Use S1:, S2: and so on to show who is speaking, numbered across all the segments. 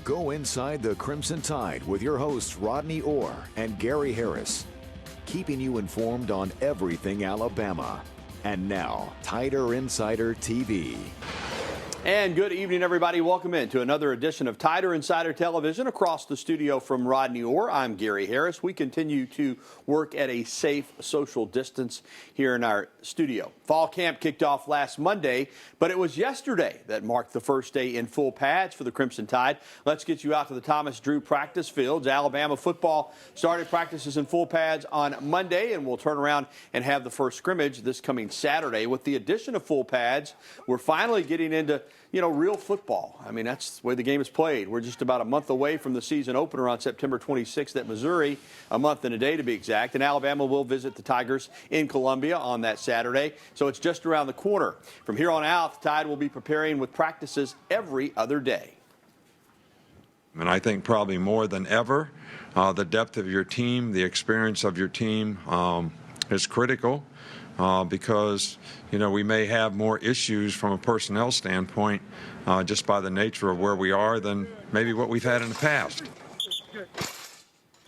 S1: Go inside the Crimson Tide with your hosts Rodney Orr and Gary Harris, keeping you informed on everything Alabama. And now, Tider Insider TV.
S2: And good evening, everybody. Welcome in to another edition of Tider Insider Television. Across the studio from Rodney Orr, I'm Gary Harris. We continue to work at a safe social distance here in our studio. Fall camp kicked off last Monday, but it was yesterday that marked the first day in full pads for the Crimson Tide. Let's get you out to the Thomas Drew practice fields. Alabama football started practices in full pads on Monday, and we'll turn around and have the first scrimmage this coming Saturday. With the addition of full pads, we're finally getting into real football. I mean, that's the way the game is played. We're just about a month away from the season opener on September 26th at Missouri, a month and a day to be exact. And Alabama will visit the Tigers in Columbia on that Saturday. So it's just around the corner. From here on out, the Tide will be preparing with practices every other day.
S3: And I think probably more than ever, the depth of your team, the experience of your team is critical. Because, we may have more issues from a personnel standpoint just by the nature of where we are than maybe what we've had in the past.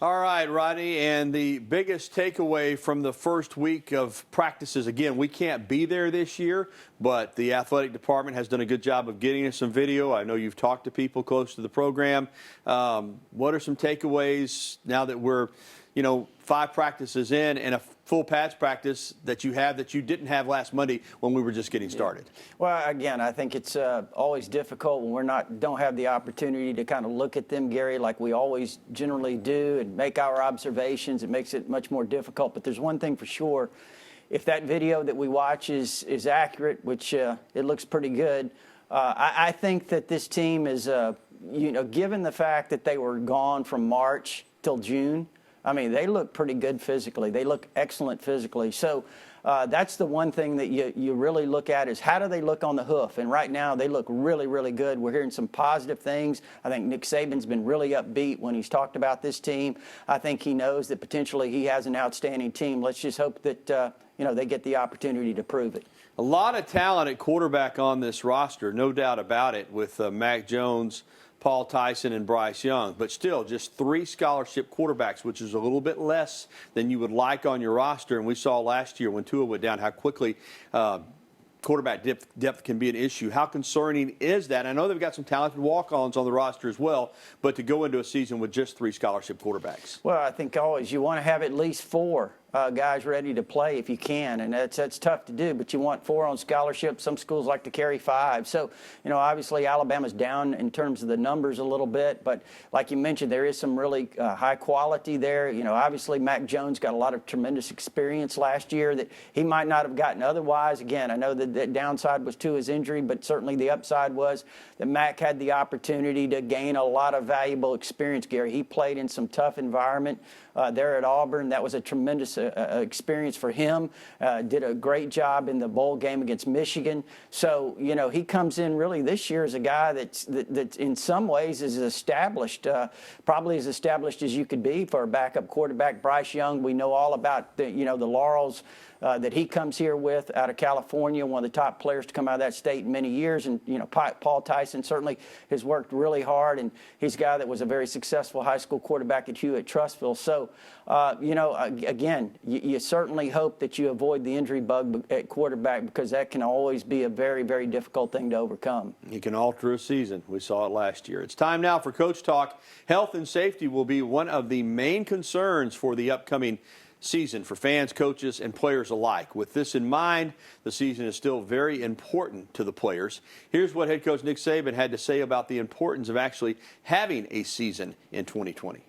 S2: All right, Rodney, and the biggest takeaway from the first week of practices, again, we can't be there this year, but the athletic department has done a good job of getting us some video. I know you've talked to people close to the program. What are some takeaways now that we're 5 practices in and a full pads practice that you have that you didn't have last Monday when we were just getting started?
S4: Well, again, I think it's always difficult when don't have the opportunity to kind of look at them, Gary, like we always generally do and make our observations. It makes it much more difficult. But there's one thing for sure. If that video that we watch is accurate, which it looks pretty good, I think that this team is, given the fact that they were gone from March till June, I mean, they look pretty good physically. They look excellent physically. So that's the one thing that you really look at is how do they look on the hoof? And right now they look really, really good. We're hearing some positive things. I think Nick Saban's been really upbeat when he's talked about this team. I think he knows that potentially he has an outstanding team. Let's just hope that, they get the opportunity to prove it.
S2: A lot of talent at quarterback on this roster, no doubt about it, with Mac Jones, Paul Tyson, and Bryce Young, but still just 3 scholarship quarterbacks, which is a little bit less than you would like on your roster. And we saw last year when Tua went down how quickly quarterback depth can be an issue. How concerning is that? I know they've got some talented walk-ons on the roster as well, but to go into a season with just 3 scholarship quarterbacks.
S4: Well, I think always you want to have at least 4 guys ready to play if you can, and that's tough to do, but you want 4 on scholarship. Some schools like to carry 5. So, obviously Alabama's down in terms of the numbers a little bit, but like you mentioned, there is some really high quality there. Obviously Mac Jones got a lot of tremendous experience last year that he might not have gotten otherwise. Again, I know that the downside was to his injury, but certainly the upside was that Mac had the opportunity to gain a lot of valuable experience, Gary. He played in some tough environment there at Auburn. That was a tremendous experience for him. Did a great job in the bowl game against Michigan. So, he comes in really this year as a guy that in some ways is established, probably as established as you could be for a backup quarterback. Bryce Young, we know all about the laurels that he comes here with out of California, one of the top players to come out of that state in many years. And, Paul Tyson certainly has worked really hard, and he's a guy that was a very successful high school quarterback at Hewitt-Trussville. So, again, you certainly hope that you avoid the injury bug at quarterback because that can always be a very, very difficult thing to overcome.
S2: It can alter a season. We saw it last year. It's time now for Coach Talk. Health and safety will be one of the main concerns for the upcoming season for fans, coaches, and players alike. With this in mind, the season is still very important to the players. Here's what head coach Nick Saban had to say about the importance of actually having a season in 2020.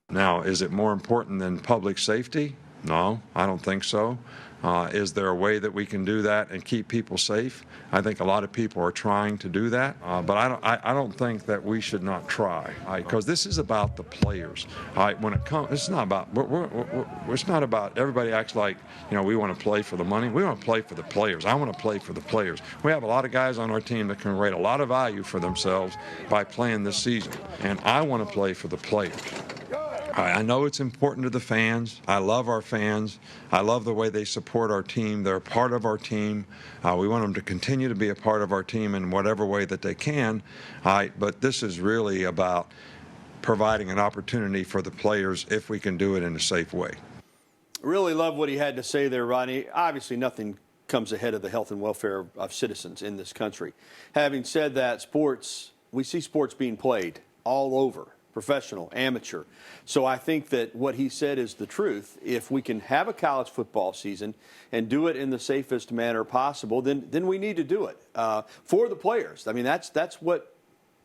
S3: Now, is it more important than public safety? No, I don't think so. Is there a way that we can do that and keep people safe? I think a lot of people are trying to do that, but I don't think that we should not try, because this is about the players. When it comes, it's not about it's not about everybody acts like we want to play for the money. We want to play for the players. I want to play for the players. We have a lot of guys on our team that can create a lot of value for themselves by playing this season, and I want to play for the players. I know it's important to the fans. I love our fans. I love the way they support our team. They're a part of our team. We want them to continue to be a part of our team in whatever way that they can. But this is really about providing an opportunity for the players if we can do it in a safe way.
S2: Really love what he had to say there, Rodney. Obviously, nothing comes ahead of the health and welfare of citizens in this country. Having said that, we see sports being played all over, professional, amateur. So I think that what he said is the truth. If we can have a college football season and do it in the safest manner possible, then we need to do it for the players. I mean, that's what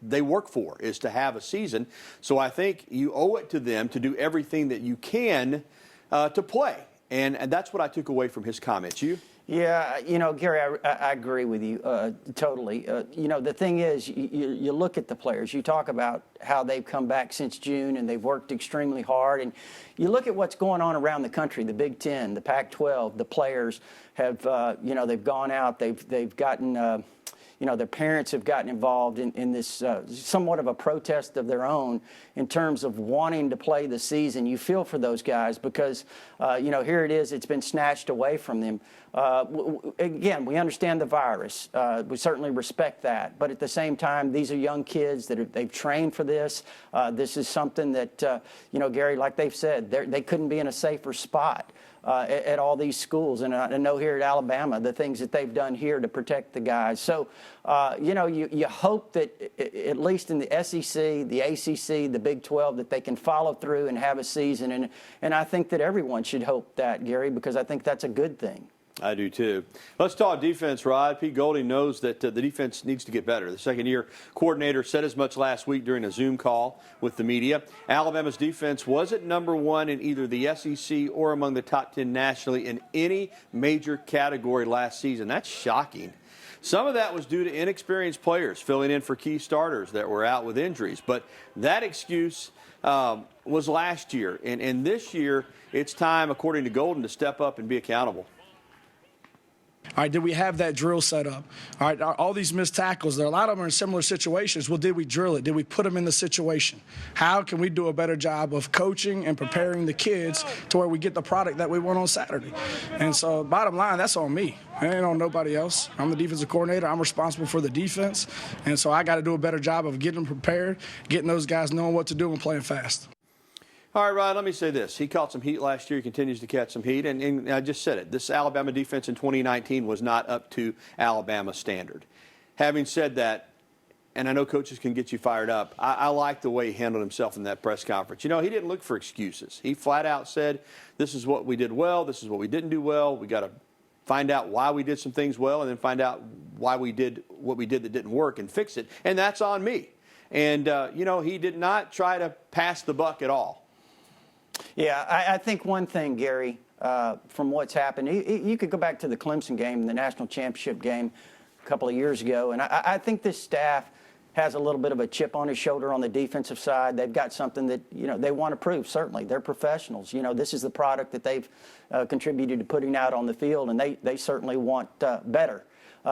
S2: they work for, is to have a season. So I think you owe it to them to do everything that you can to play. And that's what I took away from his comments. You?
S4: Yeah, Gary, I agree with you totally. The thing is, you look at the players. You talk about how they've come back since June and they've worked extremely hard. And you look at what's going on around the country, the Big Ten, the Pac-12, the players have, they've gone out, they've gotten their parents have gotten involved in this somewhat of a protest of their own in terms of wanting to play the season. You feel for those guys because, here it is, it's been snatched away from them. Again, we understand the virus. We certainly respect that. But at the same time, these are young kids they've trained for this. This is something that, Gary, like they've said, they couldn't be in a safer spot. At all these schools, and I know here at Alabama the things that they've done here to protect the guys. So, you hope that at least in the SEC, the ACC, the Big 12, that they can follow through and have a season. And I think that everyone should hope that, Gary, because I think that's a good thing.
S2: I do too. Let's talk defense, Rod. Pete Golding knows that the defense needs to get better. The second-year coordinator said as much last week during a Zoom call with the media. Alabama's defense wasn't number one in either the SEC or among the top 10 nationally in any major category last season. That's shocking. Some of that was due to inexperienced players filling in for key starters that were out with injuries. But that excuse was last year. And this year, it's time, according to Golden, to step up and be accountable.
S5: All right, did we have that drill set up? All right, all these missed tackles, a lot of them are in similar situations. Well, did we drill it? Did we put them in the situation? How can we do a better job of coaching and preparing the kids to where we get the product that we want on Saturday? And so, bottom line, that's on me. It ain't on nobody else. I'm the defensive coordinator. I'm responsible for the defense. And so I got to do a better job of getting them prepared, getting those guys knowing what to do and playing fast.
S2: All right, Rod, let me say this. He caught some heat last year. He continues to catch some heat. And I just said it. This Alabama defense in 2019 was not up to Alabama standard. Having said that, and I know coaches can get you fired up, I like the way he handled himself in that press conference. He didn't look for excuses. He flat out said, this is what we did well. This is what we didn't do well. We got to find out why we did some things well and then find out why we did what we did that didn't work and fix it. And that's on me. And, he did not try to pass the buck at all.
S4: Yeah, I think one thing, Gary, from what's happened, you could go back to the Clemson game, the national championship game a couple of years ago, and I think this staff has a little bit of a chip on his shoulder on the defensive side. They've got something that, they want to prove, certainly. They're professionals. This is the product that they've contributed to putting out on the field, and they certainly want better.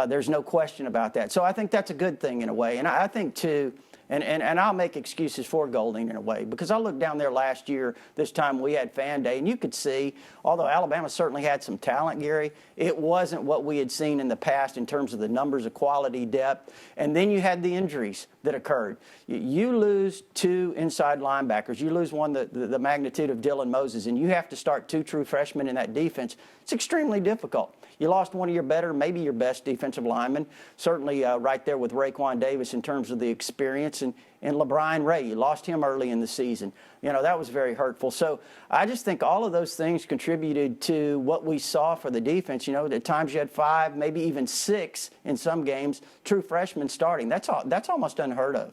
S4: There's no question about that. So I think that's a good thing in a way. And I think, too, and I'll make excuses for Golding in a way, because I looked down there last year, this time we had Fan Day, and you could see, although Alabama certainly had some talent, Gary, it wasn't what we had seen in the past in terms of the numbers of quality depth. And then you had the injuries that occurred. You lose two inside linebackers. You lose one the magnitude of Dylan Moses, and you have to start two true freshmen in that defense. It's extremely difficult. You lost one of your better, maybe your best defensive linemen, certainly right there with Raekwon Davis in terms of the experience, and LeBron Ray. You lost him early in the season. That was very hurtful. So I just think all of those things contributed to what we saw for the defense. At times you had 5, maybe even 6 in some games, true freshmen starting. That's almost unheard of.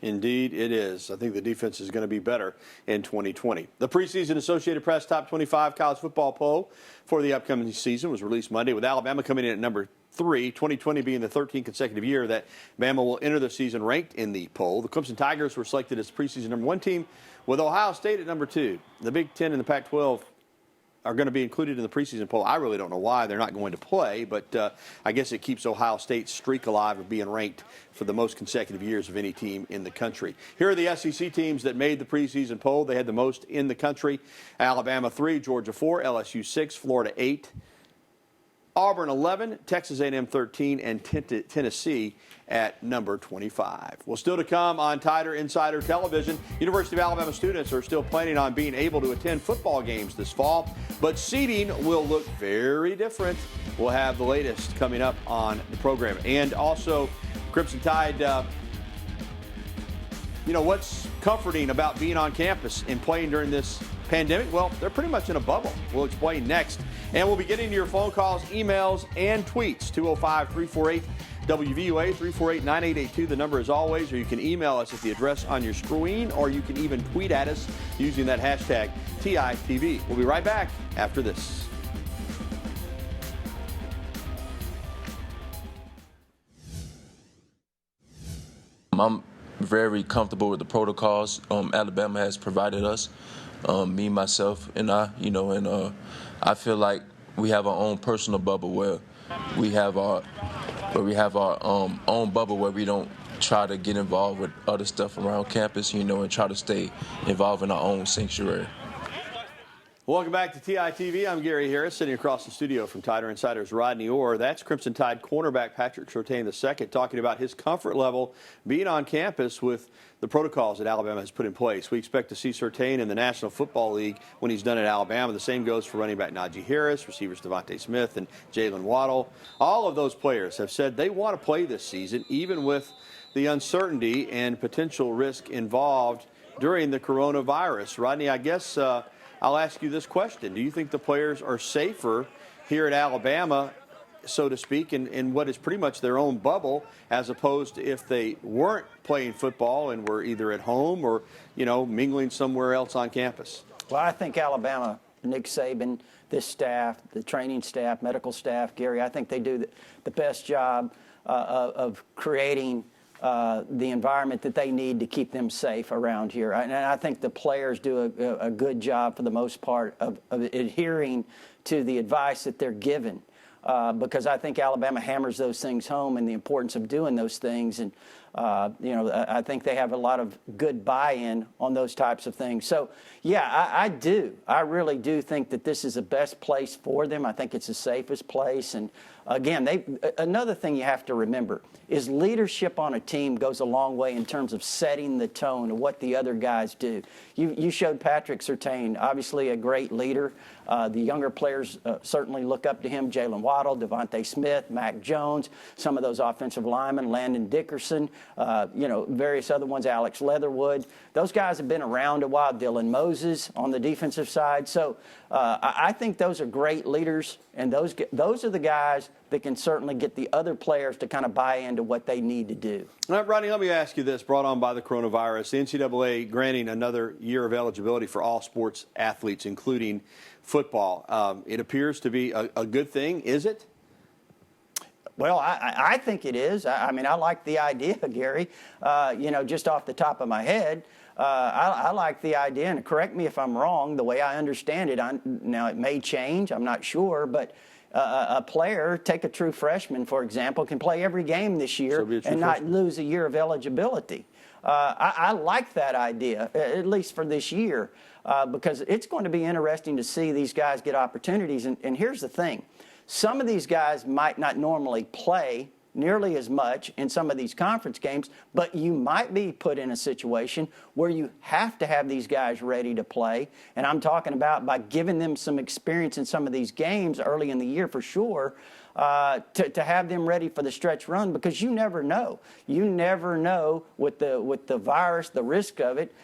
S2: Indeed, it is. I think the defense is going to be better in 2020. The preseason Associated Press Top 25 college football poll for the upcoming season was released Monday, with Alabama coming in at number 3, 2020 being the 13th consecutive year that Bama will enter the season ranked in the poll. The Clemson Tigers were selected as preseason number 1 team, with Ohio State at number 2. The Big Ten and the Pac-12 are going to be included in the preseason poll. I really don't know why they're not going to play, but I guess it keeps Ohio State's streak alive of being ranked for the most consecutive years of any team in the country. Here are the SEC teams that made the preseason poll. They had the most in the country. Alabama 3, Georgia 4, LSU 6, Florida 8, Auburn 11, Texas A&M 13, and Tennessee at number 25. Well, still to come on Tider Insider Television, University of Alabama students are still planning on being able to attend football games this fall, but seating will look very different. We'll have the latest coming up on the program. And also, Crimson Tide, what's comforting about being on campus and playing during this pandemic? Well, they're pretty much in a bubble. We'll explain next. And we'll be getting to your phone calls, emails, and tweets. 205-348-WVUA, 348-9882. The number is always, or you can email us at the address on your screen, or you can even tweet at us using that hashtag TITV. We'll be right back after this.
S6: I'm very comfortable with the protocols Alabama has provided us. Me, myself, and I feel like we have our own personal bubble where we have our own bubble where we don't try to get involved with other stuff around campus, and try to stay involved in our own sanctuary.
S2: Welcome back to TITV. I'm Gary Harris, sitting across the studio from Tider Insider's Rodney Orr. That's Crimson Tide cornerback Patrick Surtain II talking about his comfort level being on campus with the protocols that Alabama has put in place. We expect to see Surtain in the National Football League when he's done at Alabama. The same goes for running back Najee Harris, receivers Devontae Smith and Jalen Waddle. All of those players have said they want to play this season, even with the uncertainty and potential risk involved during the coronavirus. Rodney, I guess I'll ask you this question. Do you think the players are safer here at Alabama, so to speak, in what is pretty much their own bubble, as opposed to if they weren't playing football and were either at home or, mingling somewhere else on campus?
S4: Well, I think Alabama, Nick Saban, this staff, the training staff, medical staff, Gary, I think they do the best job of creating the environment that they need to keep them safe around here. And I think the players do a good job for the most part of adhering to the advice that they're given. Because I think Alabama hammers those things home and the importance of doing those things. And, I think they have a lot of good buy-in on those types of things. So, yeah, I do. I really do think that this is the best place for them. I think it's the safest place. And, again, another thing you have to remember is leadership on a team goes a long way in terms of setting the tone of what the other guys do. You showed Patrick Surtain, obviously a great leader. The younger players certainly look up to him. Jalen Waddle, Devontae Smith, Mac Jones, some of those offensive linemen, Landon Dickerson, various other ones, Alex Leatherwood. Those guys have been around a while. Dylan Moses on the defensive side. So I think those are great leaders, and those are the guys that can certainly get the other players to kind of buy into what they need to do.
S2: All right, Rodney, let me ask you this, brought on by the coronavirus. The NCAA granting another year of eligibility for all sports athletes, including football. It appears to be a good thing. Is it?
S4: Well, I think it is. I mean, I like the idea, Gary. Just off the top of my head, I like the idea, and correct me if I'm wrong, the way I understand it, now it may change, I'm not sure, but a player, take a true freshman, for example, can play every game this year and not lose a year of eligibility. I like that idea, at least for this year, because it's going to be interesting to see these guys get opportunities. And here's the thing. Some of these guys might not normally play nearly as much in some of these conference games, but you might be put in a situation where you have to have these guys ready to play. And I'm talking about by giving them some experience in some of these games early in the year for sure, to have them ready for the stretch run, because you never know. You never know with the virus, the risk of it.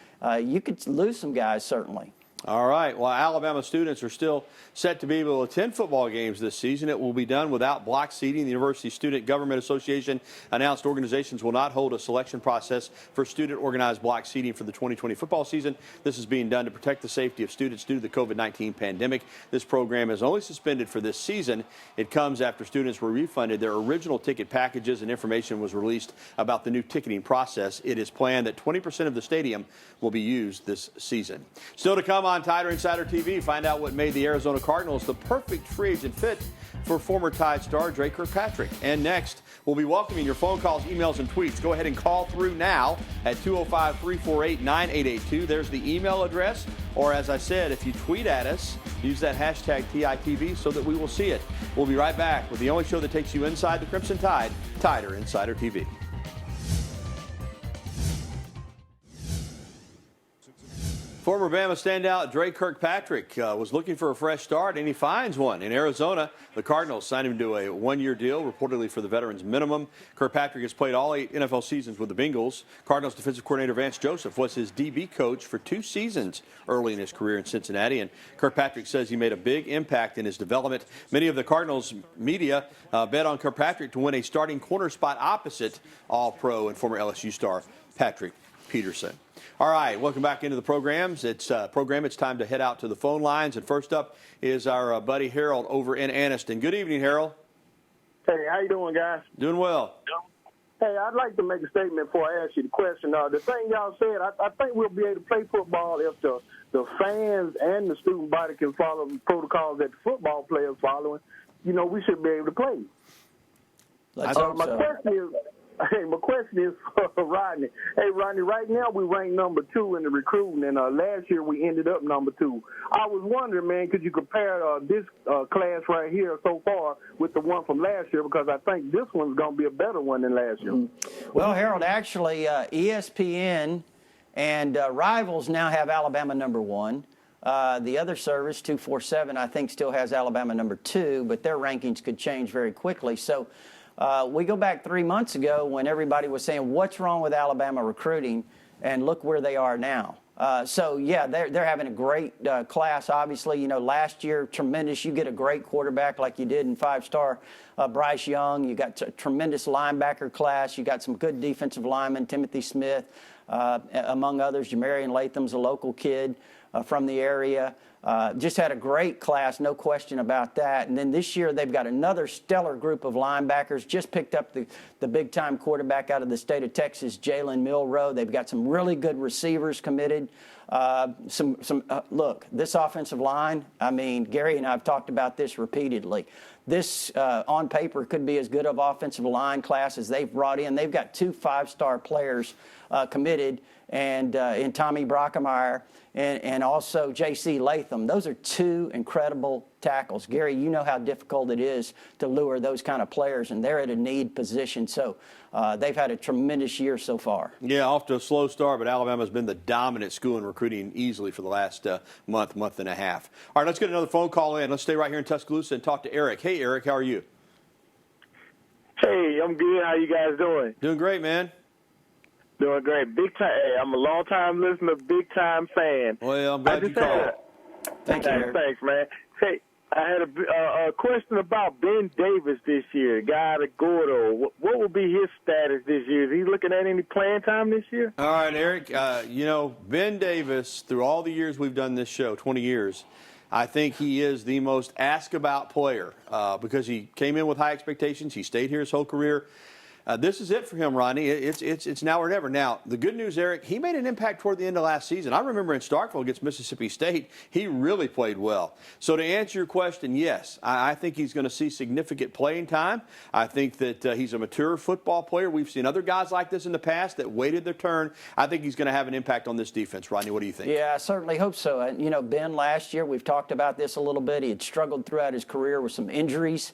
S4: You could lose some guys, certainly.
S2: All right. Well, Alabama students are still set to be able to attend football games this season. It will be done without block seating. The University Student Government Association announced organizations will not hold a selection process for student-organized block seating for the 2020 football season. This is being done to protect the safety of students due to the COVID-19 pandemic. This program is only suspended for this season. It comes after students were refunded their original ticket packages and information was released about the new ticketing process. It is planned that 20% of the stadium will be used this season. Still to come on Tider Insider TV. Find out what made the Arizona Cardinals the perfect free agent fit for former Tide star Drake Kirkpatrick. And next, we'll be welcoming your phone calls, emails, and tweets. Go ahead and call through now at 205-348-9882. There's the email address. Or as I said, if you tweet at us, use that hashtag TITV so that we will see it. We'll be right back with the only show that takes you inside the Crimson Tide, Tider Insider TV. Former Bama standout Drake Kirkpatrick was looking for a fresh start, and he finds one in Arizona. The Cardinals signed him to a one-year deal, reportedly for the veterans minimum. Kirkpatrick has played all 8 NFL seasons with the Bengals. Cardinals defensive coordinator Vance Joseph was his DB coach for 2 seasons early in his career in Cincinnati, and Kirkpatrick says he made a big impact in his development. Many of the Cardinals media bet on Kirkpatrick to win a starting corner spot opposite All-Pro and former LSU star Patrick Peterson. All right, welcome back into the programs. It's time to head out to the phone lines. And first up is our buddy Harold over in Anniston. Good evening, Harold.
S7: Hey, how you doing, guys?
S2: Doing well.
S7: Hey, I'd like to make a statement before I ask you the question. The thing y'all said, I think we'll be able to play football if the fans and the student body can follow the protocols that the football players following. You know, we should be able to play.
S4: Let's hope so.
S7: My question is for Rodney. Hey, Rodney, right now we rank number 2 in the recruiting, and last year we ended up number 2. I was wondering, man, could you compare this class right here so far with the one from last year? Because I think this one's going to be a better one than last year.
S4: Well, Harold, actually, ESPN and Rivals now have Alabama number 1. The other service, 247, I think still has Alabama number 2, but their rankings could change very quickly. So we go back 3 months ago when everybody was saying, what's wrong with Alabama recruiting? And look where they are now. So, yeah, they're having a great class, obviously. You know, last year, tremendous. You get a great quarterback like you did in 5-star Bryce Young. You got a tremendous linebacker class. You got some good defensive linemen, Timothy Smith, among others. Jamarian Latham's a local kid from the area. Just had a great class, no question about that. And then this year they've got another stellar group of linebackers. Just picked up the big-time quarterback out of the state of Texas, Jalen Milroe. They've got some really good receivers committed. Look, this offensive line, I mean, Gary and I have talked about this repeatedly. This, on paper, could be as good of offensive line class as they've brought in. They've got 2 5-star players committed, and in Tommy Brockemeyer and also J.C. Latham. Those are 2 incredible tackles. Gary, you know how difficult it is to lure those kind of players, and they're at a need position. So they've had a tremendous year so far. Yeah,
S2: off to a slow start, but Alabama's been the dominant school in recruiting easily for the last month and a half. All right, let's get another phone call in. Let's stay right here in Tuscaloosa and talk to Eric. Hey, Eric, how are you?
S7: Hey, I'm good. How you guys doing?
S2: Doing great, man.
S7: Doing great. Big time. Hey, I'm a long-time listener, big-time fan.
S2: Well, I'm glad you called.
S4: Thank you, Eric.
S7: Thanks, man. Hey, I had a question about Ben Davis this year, guy out of Gordo. What will be his status this year? Is he looking at any playing time this year?
S2: All right, Eric. You know, Ben Davis, through all the years we've done this show, 20 years, I think he is the most asked-about player because he came in with high expectations. He stayed here his whole career. This is it for him, Rodney. It's now or never. Now, the good news, Eric, he made an impact toward the end of last season. I remember in Starkville against Mississippi State, he really played well. So to answer your question, yes, I think he's going to see significant playing time. I think that he's a mature football player. We've seen other guys like this in the past that waited their turn. I think he's going to have an impact on this defense. Rodney, what do you think?
S4: Yeah, I certainly hope so. You know, Ben, last year, we've talked about this a little bit. He had struggled throughout his career with some injuries.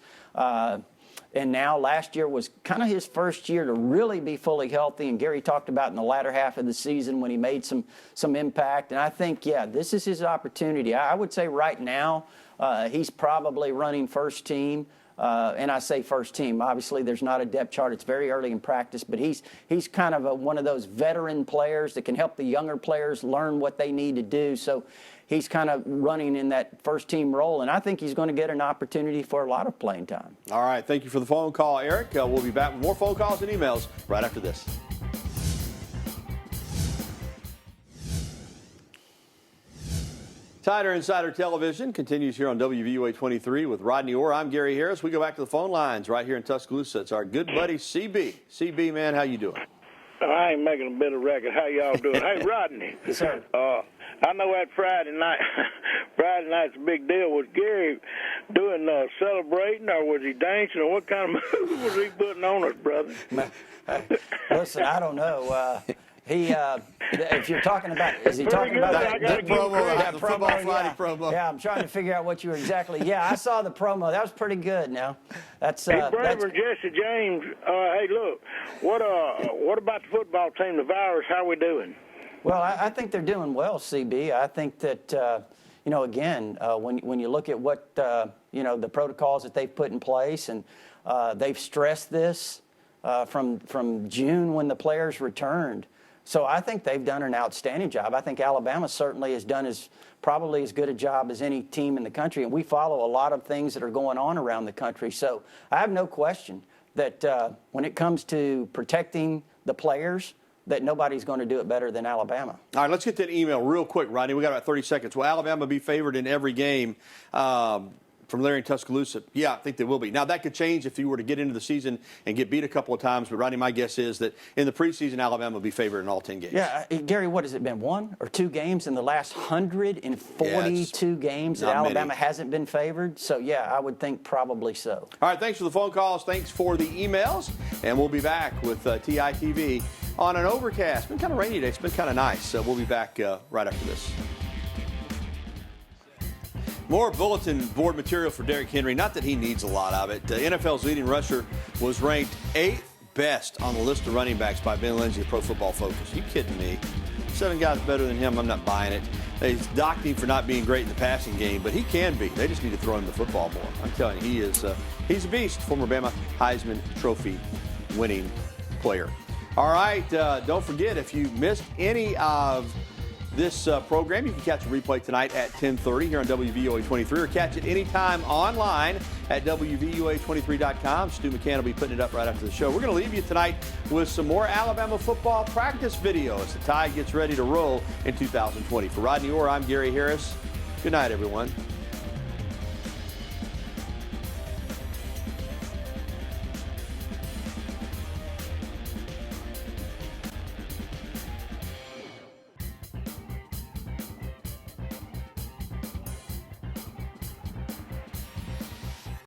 S4: And now last year was kind of his first year to really be fully healthy. And Gary talked about in the latter half of the season when he made some impact. And I think, yeah, this is his opportunity. I would say right now he's probably running first team. And I say first team. Obviously, there's not a depth chart. It's very early in practice. But he's kind of one of those veteran players that can help the younger players learn what they need to do. So he's kind of running in that first-team role, and I think he's going to get an opportunity for a lot of playing time.
S2: All right, thank you for the phone call, Eric. We'll be back with more phone calls and emails right after this. Tider Insider Television continues here on WVUA 23 with Rodney Orr. I'm Gary Harris. We go back to the phone lines right here in Tuscaloosa. It's our good buddy, CB. CB, man, how you doing?
S8: I ain't making a better record. How y'all doing? Hey, Rodney.
S4: Yes, sir.
S8: I know that Friday night, Friday night's a big deal. Was Gary doing celebrating, or was he dancing, or what kind of move was he putting on us, brother?
S4: Listen, I don't know. If you're talking about, is he talking about
S2: the promo, the Football Friday promo?
S4: Yeah, I'm trying to figure out what you were exactly. Yeah, I saw the promo. That was pretty good. Now, that's
S8: Jesse James. Hey, look, what about the football team, the Virus? How we doing?
S4: Well, I think they're doing well, CB. I think that again, when you look at what the protocols that they've put in place, and they've stressed this from June when the players returned. So I think they've done an outstanding job. I think Alabama certainly has done probably as good a job as any team in the country, and we follow a lot of things that are going on around the country. So I have no question that when it comes to protecting the players, that nobody's going to do it better than Alabama.
S2: All right, let's get that email real quick, Rodney. We got about 30 seconds. Will Alabama be favored in every game? From Larry in Tuscaloosa. Yeah, I think they will be. Now, that could change if you were to get into the season and get beat a couple of times. But, Rodney, my guess is that in the preseason, Alabama will be favored in all 10 games.
S4: Yeah, Gary, what has it been, 1 or 2 games in the last 142 games that Alabama hasn't been favored? So, yeah, I would think probably so.
S2: All right, thanks for the phone calls. Thanks for the emails. And we'll be back with TITV on an overcast. It's been kind of rainy today. It's been kind of nice. So we'll be back right after this. More bulletin board material for Derrick Henry. Not that he needs a lot of it. The NFL's leading rusher was ranked 8th best on the list of running backs by Ben Lindsay of Pro Football Focus. Are you kidding me? 7 guys better than him. I'm not buying it. They docked him for not being great in the passing game, but he can be. They just need to throw him the football more. I'm telling you, he's a beast. Former Bama Heisman Trophy winning player. All right, don't forget, if you missed any of this program, you can catch a replay tonight at 10:30 here on WVOA 23, or catch it anytime online at WVOA23.com. Stu McCann will be putting it up right after the show. We're going to leave you tonight with some more Alabama football practice video as the Tide gets ready to roll in 2020. For Rodney Orr, I'm Gary Harris. Good night, everyone.